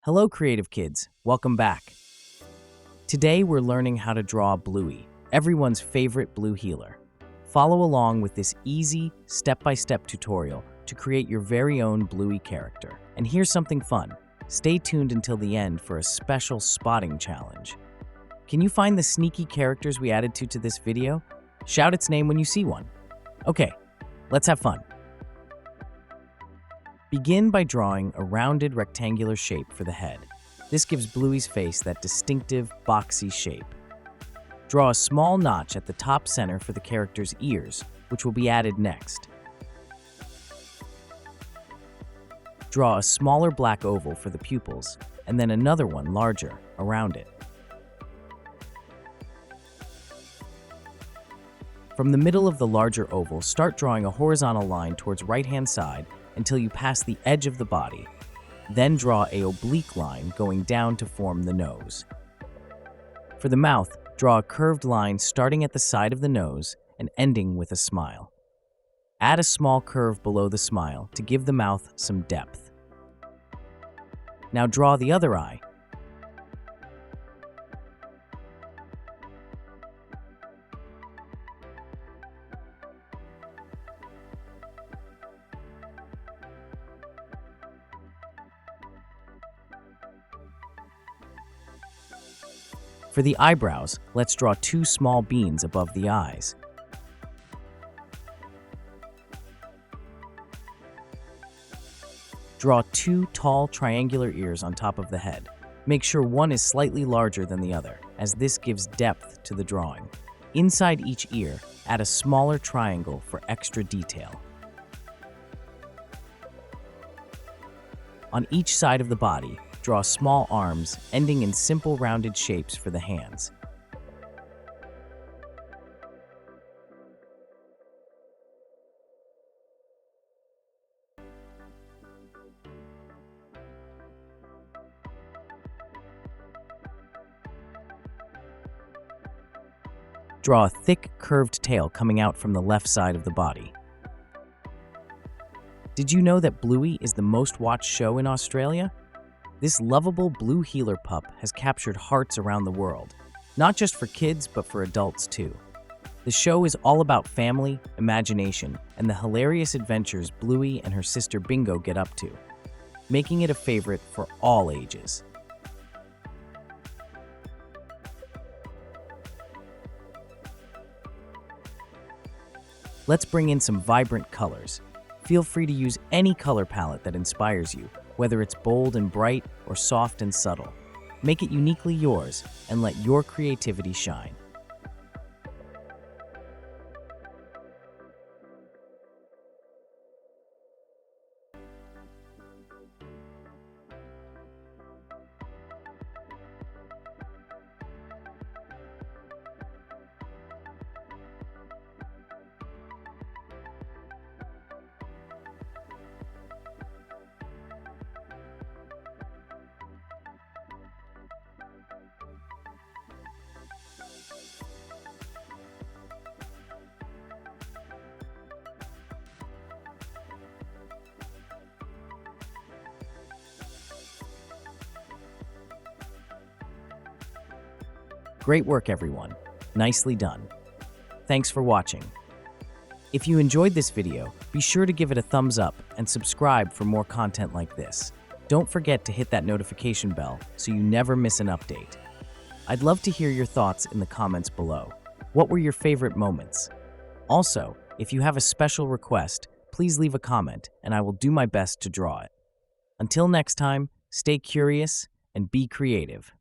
Hello, creative kids. Welcome back. Today, we're learning how to draw Bluey, everyone's favorite blue healer. Follow along with this easy, step-by-step tutorial to create your very own Bluey character. And here's something fun. Stay tuned until the end for a special spotting challenge. Can you find the sneaky characters we added to this video? Shout its name when you see one. Okay, let's have fun. Begin by drawing a rounded rectangular shape for the head. This gives Bluey's face that distinctive, boxy shape. Draw a small notch at the top center for the character's ears, which will be added next. Draw a smaller black oval for the pupils, and then another one larger around it. From the middle of the larger oval, start drawing a horizontal line towards right-hand side until you pass the edge of the body. Then draw an oblique line going down to form the nose. For the mouth, draw a curved line starting at the side of the nose and ending with a smile. Add a small curve below the smile to give the mouth some depth. Now draw the other eye. For the eyebrows, let's draw two small beans above the eyes. Draw two tall triangular ears on top of the head. Make sure one is slightly larger than the other, as this gives depth to the drawing. Inside each ear, add a smaller triangle for extra detail. On each side of the body, draw small arms ending in simple rounded shapes for the hands. Draw a thick, curved tail coming out from the left side of the body. Did you know that Bluey is the most watched show in Australia? This lovable blue healer pup has captured hearts around the world, not just for kids, but for adults too. The show is all about family, imagination, and the hilarious adventures Bluey and her sister Bingo get up to, making it a favorite for all ages. Let's bring in some vibrant colors. Feel free to use any color palette that inspires you, whether it's bold and bright or soft and subtle. Make it uniquely yours and let your creativity shine. Great work, everyone. Nicely done. Thanks for watching. If you enjoyed this video, be sure to give it a thumbs up and subscribe for more content like this. Don't forget to hit that notification bell so you never miss an update. I'd love to hear your thoughts in the comments below. What were your favorite moments? Also, if you have a special request, please leave a comment and I will do my best to draw it. Until next time, stay curious and be creative.